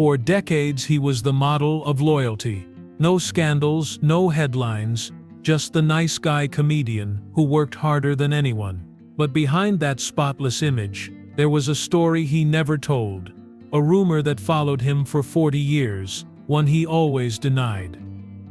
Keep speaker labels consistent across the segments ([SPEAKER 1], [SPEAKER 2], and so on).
[SPEAKER 1] For decades he was the model of loyalty. No scandals, no headlines, just the nice guy comedian who worked harder than anyone. But behind that spotless image, there was a story he never told. A rumor that followed him for 40 years, one he always denied.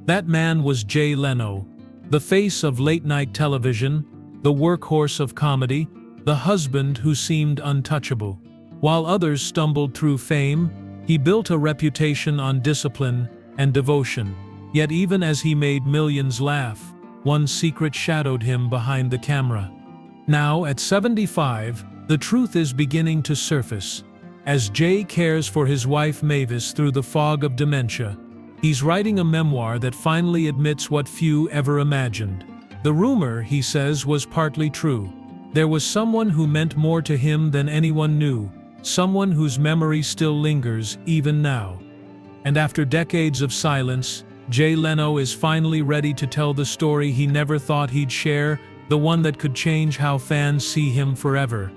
[SPEAKER 1] That man was Jay Leno, the face of late-night television, the workhorse of comedy, the husband who seemed untouchable. While others stumbled through fame, he built a reputation on discipline and devotion. Yet even as he made millions laugh, one secret shadowed him behind the camera. Now, at 75, the truth is beginning to surface. As Jay cares for his wife Mavis through the fog of dementia, he's writing a memoir that finally admits what few ever imagined. The rumor, he says, was partly true. There was someone who meant more to him than anyone knew, someone whose memory still lingers even now. And after decades of silence, Jay Leno is finally ready to tell the story he never thought he'd share, the one that could change how fans see him forever.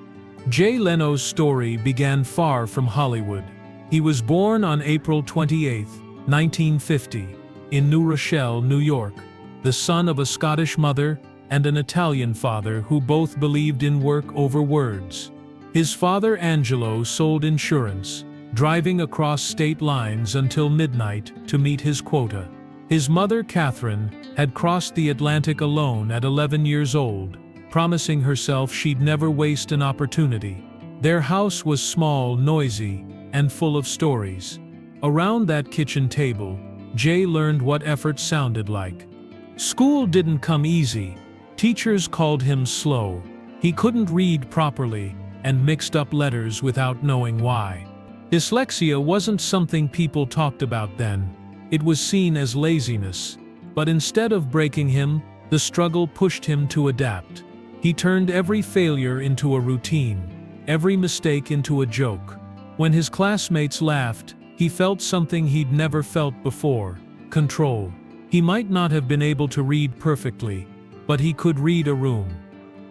[SPEAKER 1] Jay Leno's story began far from Hollywood. He was born on April 28, 1950, in New Rochelle, New York, the son of a Scottish mother and an Italian father who both believed in work over words. His father Angelo sold insurance, driving across state lines until midnight to meet his quota. His mother Catherine had crossed the Atlantic alone at 11 years old, promising herself she'd never waste an opportunity. Their house was small, noisy, and full of stories. Around that kitchen table, Jay learned what effort sounded like. School didn't come easy. Teachers called him slow. He couldn't read properly and mixed up letters without knowing why. Dyslexia wasn't something people talked about then. It was seen as laziness. But instead of breaking him, the struggle pushed him to adapt. He turned every failure into a routine, every mistake into a joke. When his classmates laughed, he felt something he'd never felt before: control. He might not have been able to read perfectly, but he could read a room.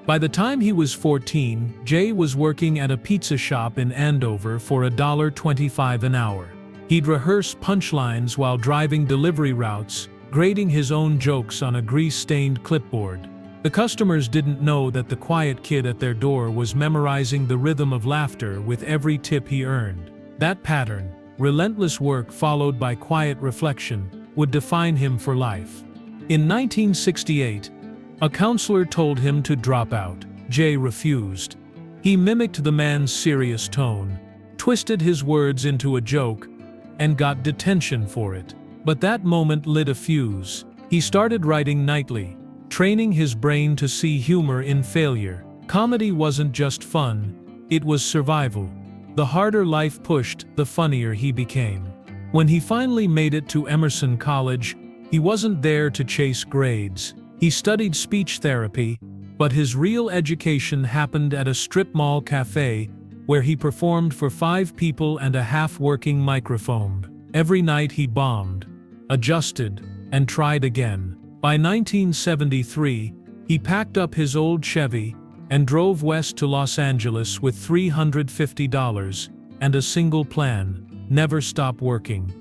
[SPEAKER 1] By the time he was 14, Jay was working at a pizza shop in Andover for $1.25 an hour. He'd rehearse punchlines while driving delivery routes, grading his own jokes on a grease-stained clipboard. The customers didn't know that the quiet kid at their door was memorizing the rhythm of laughter with every tip he earned. That pattern, relentless work followed by quiet reflection, would define him for life. In 1968, a counselor told him to drop out. Jay refused. He mimicked the man's serious tone, twisted his words into a joke, and got detention for it. But that moment lit a fuse. He started writing nightly, training his brain to see humor in failure. Comedy wasn't just fun, it was survival. The harder life pushed, the funnier he became. When he finally made it to Emerson College, he wasn't there to chase grades. He studied speech therapy, but his real education happened at a strip mall cafe where he performed for 5 people and a half-working microphone. Every night he bombed, adjusted, and tried again. By 1973, he packed up his old Chevy and drove west to Los Angeles with $350 and a single plan: never stop working.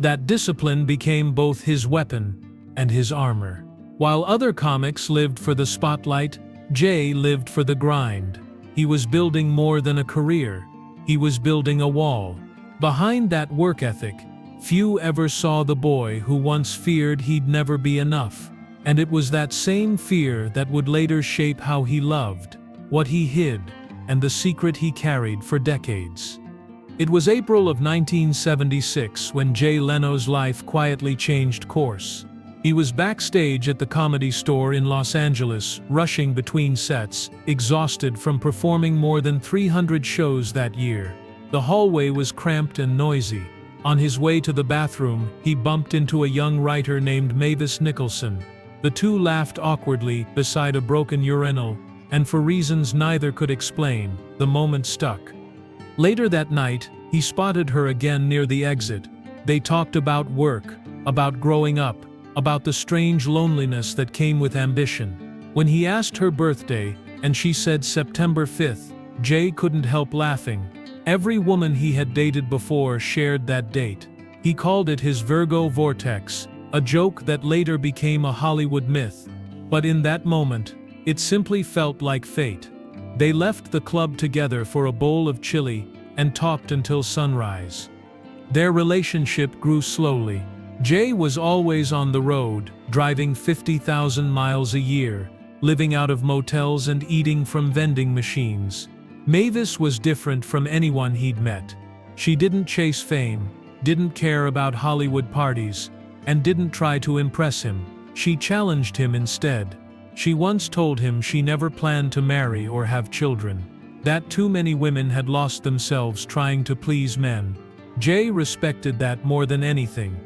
[SPEAKER 1] That discipline became both his weapon and his armor. While other comics lived for the spotlight, Jay lived for the grind. He was building more than a career. He was building a wall. Behind that work ethic, few ever saw the boy who once feared he'd never be enough. And it was that same fear that would later shape how he loved, what he hid, and the secret he carried for decades. It was April of 1976 when Jay Leno's life quietly changed course. He was backstage at the Comedy Store in Los Angeles, rushing between sets, exhausted from performing more than 300 shows that year. The hallway was cramped and noisy. On his way to the bathroom, he bumped into a young writer named Mavis. The two laughed awkwardly beside a broken urinal, and for reasons neither could explain, the moment stuck. Later that night, he spotted her again near the exit. They talked about work, about growing up, about the strange loneliness that came with ambition. When he asked her birthday, and she said September 5th, Jay couldn't help laughing. Every woman he had dated before shared that date. He called it his Virgo vortex, a joke that later became a Hollywood myth. But in that moment, it simply felt like fate. They left the club together for a bowl of chili and talked until sunrise. Their relationship grew slowly. Jay was always on the road, driving 50,000 miles a year, living out of motels and eating from vending machines. Mavis was different from anyone he'd met. She didn't chase fame, didn't care about Hollywood parties, and didn't try to impress him. She challenged him instead. She once told him she never planned to marry or have children, that too many women had lost themselves trying to please men. Jay respected that more than anything.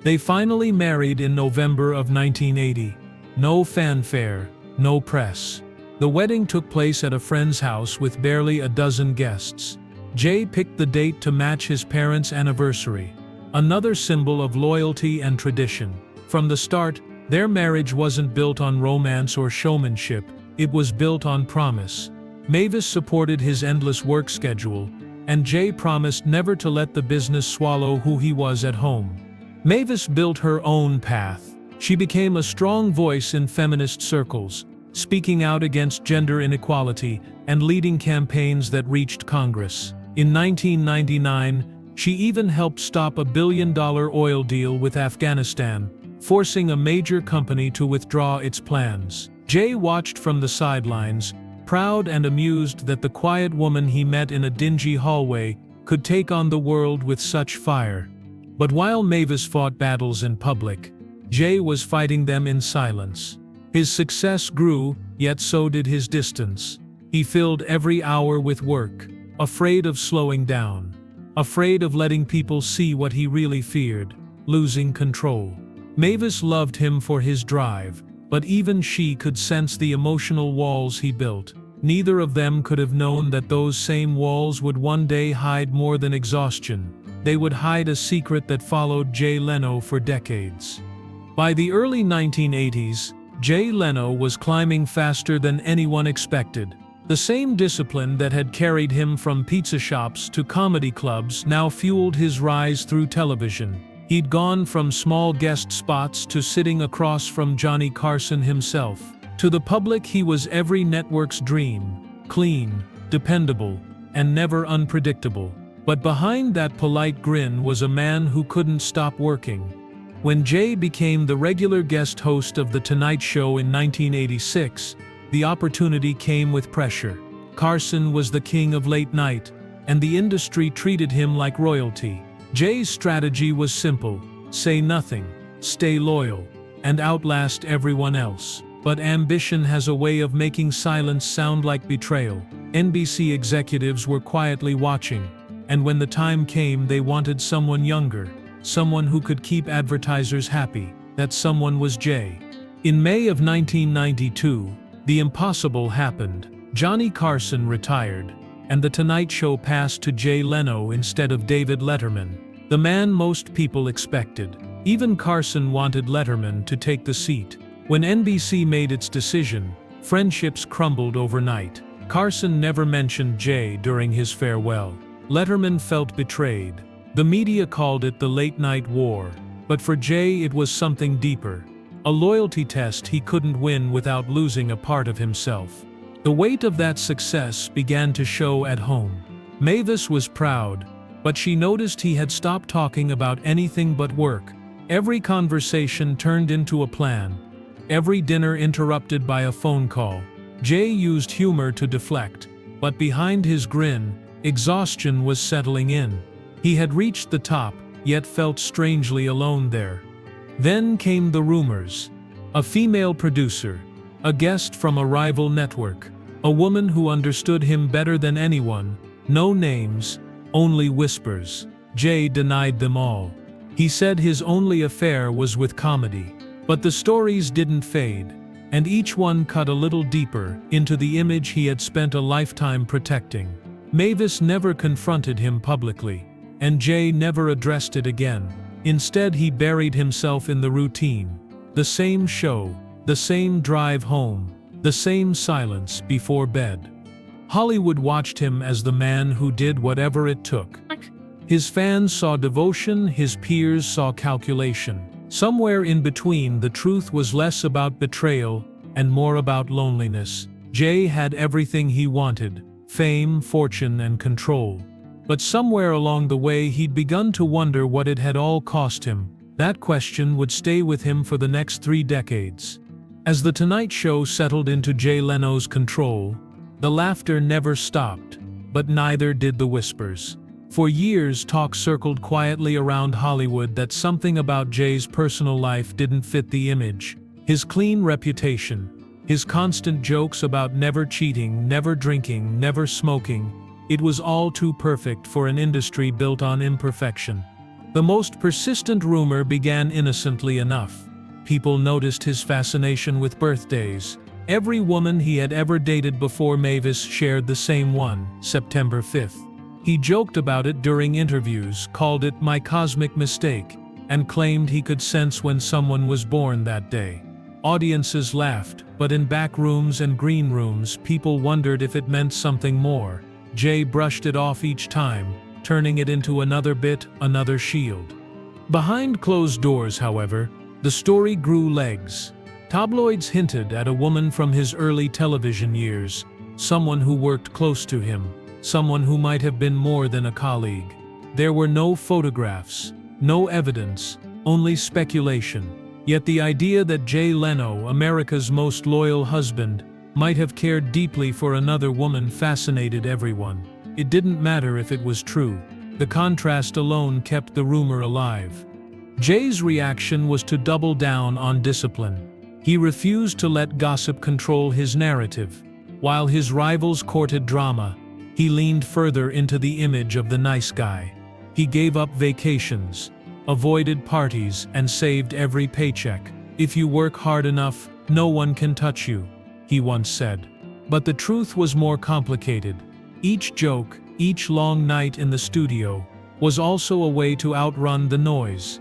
[SPEAKER 1] They finally married in November of 1980. No fanfare, no press. The wedding took place at a friend's house with barely a dozen guests. Jay picked the date to match his parents' anniversary, another symbol of loyalty and tradition. From the start, their marriage wasn't built on romance or showmanship, it was built on promise. Mavis supported his endless work schedule, and Jay promised never to let the business swallow who he was at home. Mavis built her own path. She became a strong voice in feminist circles, speaking out against gender inequality and leading campaigns that reached Congress. In 1999, she even helped stop a billion-dollar oil deal with Afghanistan, forcing a major company to withdraw its plans. Jay watched from the sidelines, proud and amused that the quiet woman he met in a dingy hallway could take on the world with such fire. But while Mavis fought battles in public, Jay was fighting them in silence. His success grew, yet so did his distance. He filled every hour with work, afraid of slowing down, afraid of letting people see what he really feared, losing control. Mavis loved him for his drive, but even she could sense the emotional walls he built. Neither of them could have known that those same walls would one day hide more than exhaustion. They would hide a secret that followed Jay Leno for decades. By the early 1980s, Jay Leno was climbing faster than anyone expected. The same discipline that had carried him from pizza shops to comedy clubs now fueled his rise through television. He'd gone from small guest spots to sitting across from Johnny Carson himself. To the public, he was every network's dream: clean, dependable, and never unpredictable. But behind that polite grin was a man who couldn't stop working. When Jay became the regular guest host of The Tonight Show in 1986, the opportunity came with pressure. Carson was the king of late night, and the industry treated him like royalty. Jay's strategy was simple: say nothing, stay loyal, and outlast everyone else. But ambition has a way of making silence sound like betrayal. NBC executives were quietly watching, and when the time came, they wanted someone younger, someone who could keep advertisers happy. That someone was Jay. In May of 1992, the impossible happened. Johnny Carson retired, and The Tonight Show passed to Jay Leno instead of David Letterman, the man most people expected. Even Carson wanted Letterman to take the seat. When NBC made its decision, friendships crumbled overnight. Carson never mentioned Jay during his farewell. Letterman felt betrayed. The media called it the late-night war, but for Jay it was something deeper. A loyalty test he couldn't win without losing a part of himself. The weight of that success began to show at home. Mavis was proud, but she noticed he had stopped talking about anything but work. Every conversation turned into a plan. Every dinner interrupted by a phone call. Jay used humor to deflect, but behind his grin, exhaustion was settling in. He had reached the top, yet felt strangely alone there. Then came the rumors. A female producer, a guest from a rival network, a woman who understood him better than anyone. No names, only whispers. Jay denied them all. He said his only affair was with comedy. But the stories didn't fade, and each one cut a little deeper into the image he had spent a lifetime protecting. Mavis never confronted him publicly, and Jay never addressed it again. Instead, he buried himself in the routine. The same show, the same drive home, the same silence before bed. Hollywood watched him as the man who did whatever it took. His fans saw devotion, his peers saw calculation. Somewhere in between, the truth was less about betrayal and more about loneliness. Jay had everything he wanted: fame, fortune, and control. But somewhere along the way, he'd begun to wonder what it had all cost him. That question would stay with him for the next 3 decades. As The Tonight Show settled into Jay Leno's control, the laughter never stopped, but neither did the whispers. For years, talk circled quietly around Hollywood that something about Jay's personal life didn't fit the image. His clean reputation, his constant jokes about never cheating, never drinking, never smoking, it was all too perfect for an industry built on imperfection. The most persistent rumor began innocently enough. People noticed his fascination with birthdays. Every woman he had ever dated before Mavis shared the same one, September 5th. He joked about it during interviews, called it "my cosmic mistake," and claimed he could sense when someone was born that day. Audiences laughed, but in back rooms and green rooms, people wondered if it meant something more. Jay brushed it off each time, turning it into another bit, another shield. Behind closed doors, however, the story grew legs. Tabloids hinted at a woman from his early television years, someone who worked close to him, someone who might have been more than a colleague. There were no photographs, no evidence, only speculation. Yet the idea that Jay Leno, America's most loyal husband, might have cared deeply for another woman fascinated everyone. It didn't matter if it was true. The contrast alone kept the rumor alive. Jay's reaction was to double down on discipline. He refused to let gossip control his narrative. While his rivals courted drama, he leaned further into the image of the nice guy. He gave up vacations, avoided parties, and saved every paycheck. "If you work hard enough, no one can touch you," he once said. But the truth was more complicated. Each joke, each long night in the studio, was also a way to outrun the noise.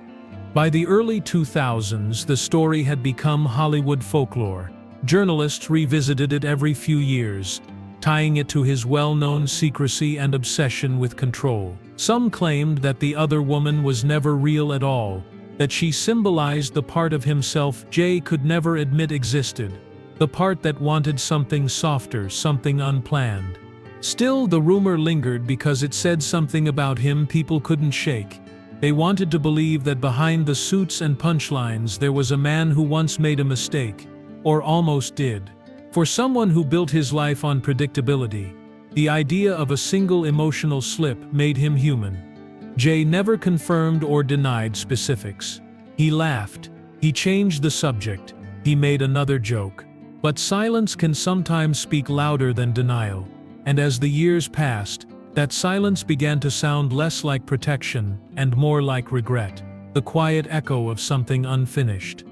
[SPEAKER 1] By the early 2000s, the story had become Hollywood folklore. Journalists revisited it every few years, tying it to his well-known secrecy and obsession with control. Some claimed that the other woman was never real at all, that she symbolized the part of himself Jay could never admit existed, the part that wanted something softer, something unplanned. Still, the rumor lingered because it said something about him people couldn't shake. They wanted to believe that behind the suits and punchlines there was a man who once made a mistake, or almost did. For someone who built his life on predictability, the idea of a single emotional slip made him human. Jay never confirmed or denied specifics. He laughed, he changed the subject, he made another joke. But silence can sometimes speak louder than denial. And as the years passed, that silence began to sound less like protection and more like regret, the quiet echo of something unfinished.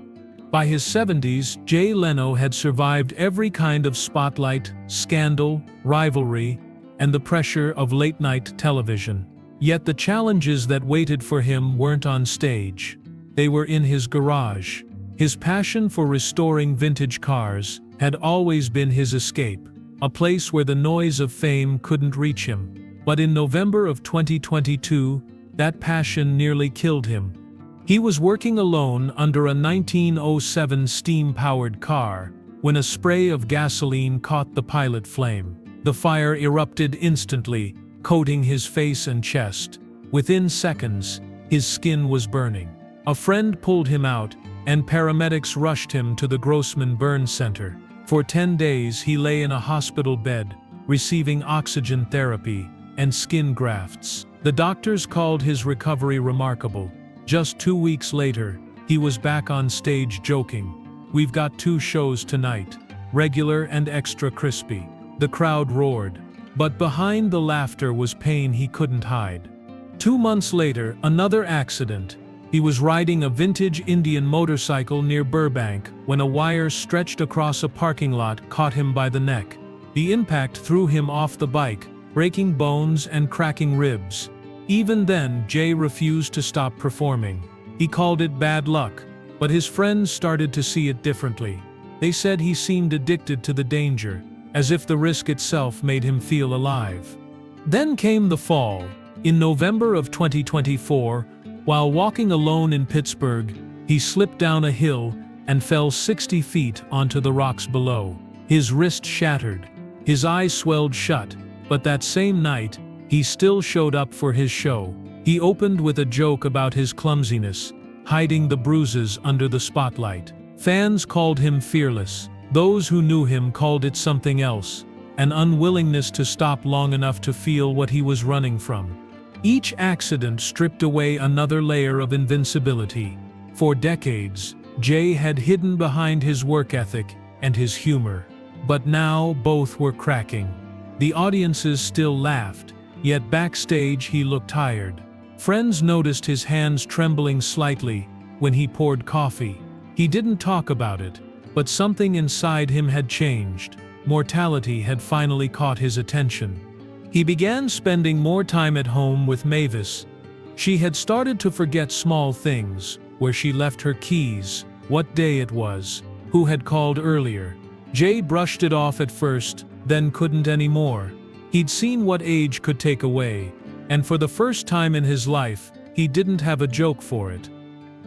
[SPEAKER 1] By his 70s, Jay Leno had survived every kind of spotlight, scandal, rivalry, and the pressure of late-night television. Yet the challenges that waited for him weren't on stage. They were in his garage. His passion for restoring vintage cars had always been his escape, a place where the noise of fame couldn't reach him. But in November of 2022, that passion nearly killed him. He was working alone under a 1907 steam-powered car when a spray of gasoline caught the pilot flame. The fire erupted instantly, coating his face and chest. Within seconds, his skin was burning. A friend pulled him out, and paramedics rushed him to the Grossman Burn Center. For 10 days he lay in a hospital bed, receiving oxygen therapy and skin grafts. The doctors called his recovery remarkable. Just 2 weeks later, he was back on stage joking. "We've got 2 shows tonight, regular and extra crispy." The crowd roared. But behind the laughter was pain he couldn't hide. 2 months later, another accident. He was riding a vintage Indian motorcycle near Burbank when a wire stretched across a parking lot caught him by the neck. The impact threw him off the bike, breaking bones and cracking ribs. Even then, Jay refused to stop performing. He called it bad luck, but his friends started to see it differently. They said he seemed addicted to the danger, as if the risk itself made him feel alive. Then came the fall. In November of 2024, while walking alone in Pittsburgh, he slipped down a hill and fell 60 feet onto the rocks below. His wrist shattered, his eyes swelled shut, but that same night, he still showed up for his show. He opened with a joke about his clumsiness, hiding the bruises under the spotlight. Fans called him fearless. Those who knew him called it something else, an unwillingness to stop long enough to feel what he was running from. Each accident stripped away another layer of invincibility. For decades, Jay had hidden behind his work ethic and his humor. But now both were cracking. The audiences still laughed, yet backstage he looked tired. Friends noticed his hands trembling slightly when he poured coffee. He didn't talk about it, but something inside him had changed. Mortality had finally caught his attention. He began spending more time at home with Mavis. She had started to forget small things, where she left her keys, what day it was, who had called earlier. Jay brushed it off at first, then couldn't anymore. He'd seen what age could take away, and for the first time in his life, he didn't have a joke for it.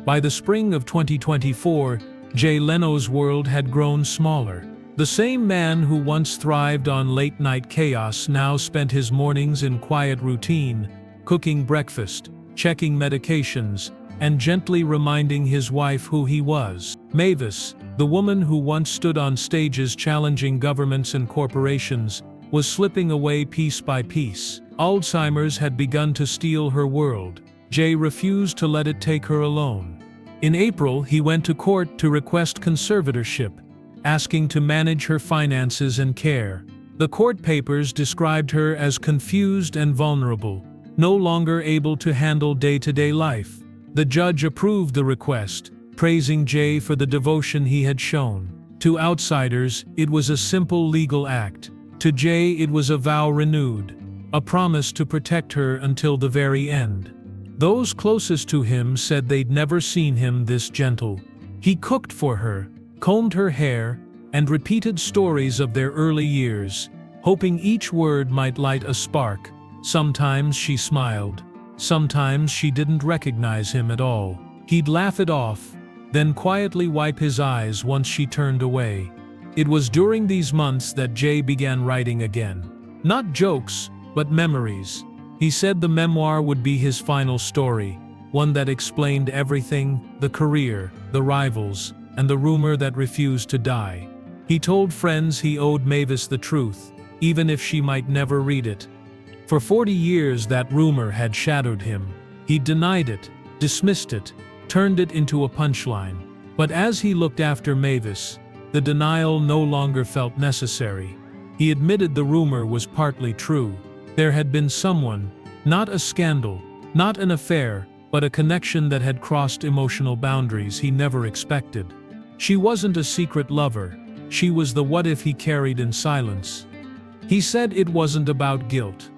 [SPEAKER 1] By the spring of 2024, Jay Leno's world had grown smaller. The same man who once thrived on late-night chaos now spent his mornings in quiet routine, cooking breakfast, checking medications, and gently reminding his wife who he was. Mavis, the woman who once stood on stages challenging governments and corporations, was slipping away piece by piece. Alzheimer's had begun to steal her world. Jay refused to let it take her alone. In April, he went to court to request conservatorship, asking to manage her finances and care. The court papers described her as confused and vulnerable, no longer able to handle day-to-day life. The judge approved the request, praising Jay for the devotion he had shown. To outsiders, it was a simple legal act. To Jay, it was a vow renewed, a promise to protect her until the very end. Those closest to him said they'd never seen him this gentle. He cooked for her, combed her hair, and repeated stories of their early years, hoping each word might light a spark. Sometimes she smiled. Sometimes she didn't recognize him at all. He'd laugh it off, then quietly wipe his eyes once she turned away. It was during these months that Jay began writing again. Not jokes, but memories. He said the memoir would be his final story, one that explained everything: the career, the rivals, and the rumor that refused to die. He told friends he owed Mavis the truth, even if she might never read it. For 40 years that rumor had shadowed him. He denied it, dismissed it, turned it into a punchline. But as he looked after Mavis, the denial no longer felt necessary. He admitted the rumor was partly true. There had been someone, not a scandal, not an affair, but a connection that had crossed emotional boundaries he never expected. She wasn't a secret lover. She was the what if he carried in silence. He said it wasn't about guilt.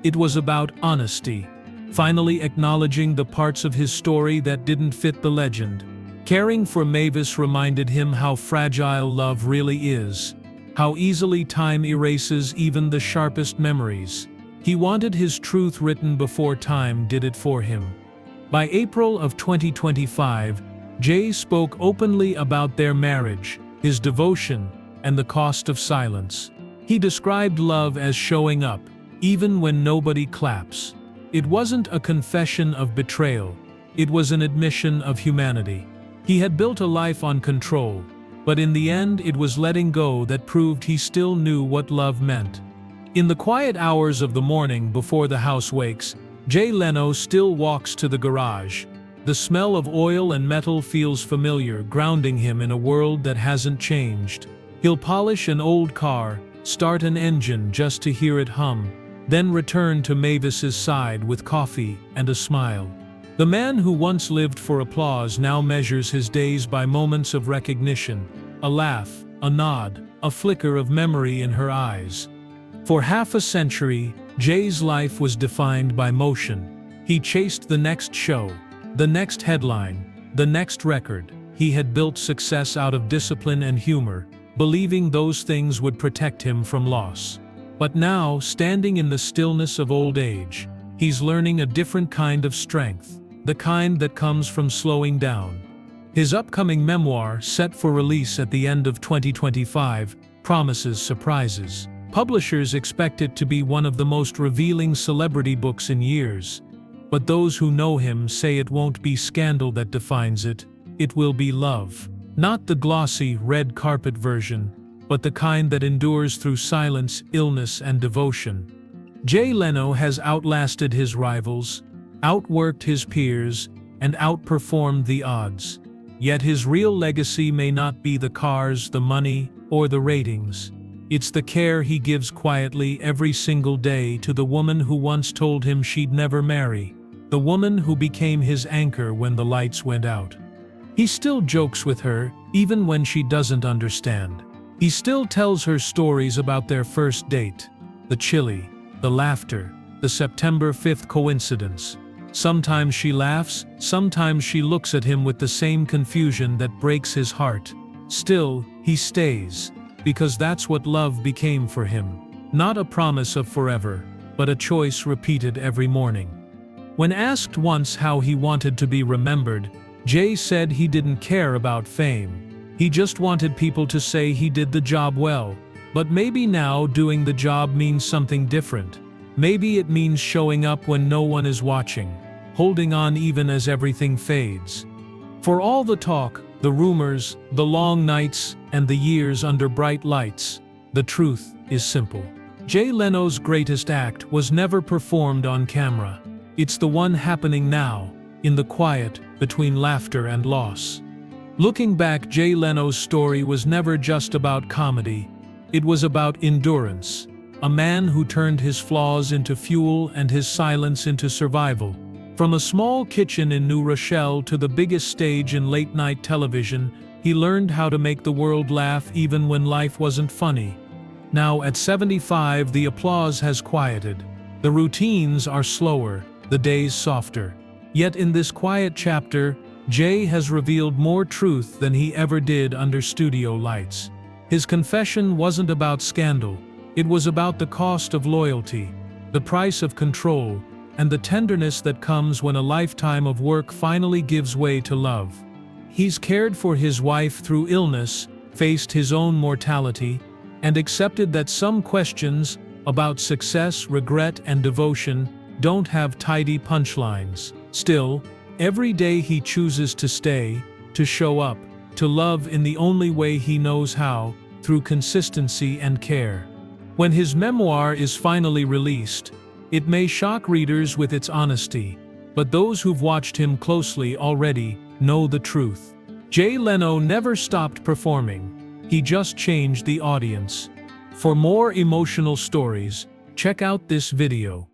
[SPEAKER 1] It was about honesty, finally acknowledging the parts of his story that didn't fit the legend. Caring for Mavis reminded him how fragile love really is, how easily time erases even the sharpest memories. He wanted his truth written before time did it for him. By April of 2025, Jay spoke openly about their marriage, his devotion, and the cost of silence. He described love as showing up, even when nobody claps. It wasn't a confession of betrayal. It was an admission of humanity. He had built a life on control, but in the end it was letting go that proved he still knew what love meant. In the quiet hours of the morning before the house wakes, Jay Leno still walks to the garage. The smell of oil and metal feels familiar, grounding him in a world that hasn't changed. He'll polish an old car, start an engine just to hear it hum, then return to Mavis's side with coffee and a smile. The man who once lived for applause now measures his days by moments of recognition, a laugh, a nod, a flicker of memory in her eyes. For half a century, Jay's life was defined by motion. He chased the next show, the next headline, the next record. He had built success out of discipline and humor, believing those things would protect him from loss. But now, standing in the stillness of old age, he's learning a different kind of strength, the kind that comes from slowing down. His upcoming memoir, set for release at the end of 2025, promises surprises. Publishers expect it to be one of the most revealing celebrity books in years. But those who know him say it won't be scandal that defines it, it will be love. Not the glossy, red carpet version, but the kind that endures through silence, illness, and devotion. Jay Leno has outlasted his rivals, outworked his peers, and outperformed the odds. Yet his real legacy may not be the cars, the money, or the ratings. It's the care he gives quietly every single day to the woman who once told him she'd never marry, the woman who became his anchor when the lights went out. He still jokes with her, even when she doesn't understand. He still tells her stories about their first date, the chili, the laughter, the September 5th coincidence. Sometimes she laughs, sometimes she looks at him with the same confusion that breaks his heart. Still, he stays, because that's what love became for him. Not a promise of forever, but a choice repeated every morning. When asked once how he wanted to be remembered, Jay said he didn't care about fame. He just wanted people to say he did the job well. But maybe now doing the job means something different. Maybe it means showing up when no one is watching, holding on even as everything fades. For all the talk, the rumors, the long nights, and the years under bright lights, the truth is simple. Jay Leno's greatest act was never performed on camera. It's the one happening now, in the quiet, between laughter and loss. Looking back, Jay Leno's story was never just about comedy. It was about endurance. A man who turned his flaws into fuel and his silence into survival. From a small kitchen in New Rochelle to the biggest stage in late-night television, he learned how to make the world laugh even when life wasn't funny. Now at 75, the applause has quieted. The routines are slower, the days softer. Yet in this quiet chapter, Jay has revealed more truth than he ever did under studio lights. His confession wasn't about scandal. It was about the cost of loyalty, the price of control, and the tenderness that comes when a lifetime of work finally gives way to love. He's cared for his wife through illness, faced his own mortality, and accepted that some questions about success, regret, and devotion don't have tidy punchlines. Still, every day he chooses to stay, to show up, to love in the only way he knows how, through consistency and care. When his memoir is finally released, it may shock readers with its honesty, but those who've watched him closely already know the truth. Jay Leno never stopped performing. He just changed the audience. For more emotional stories, check out this video.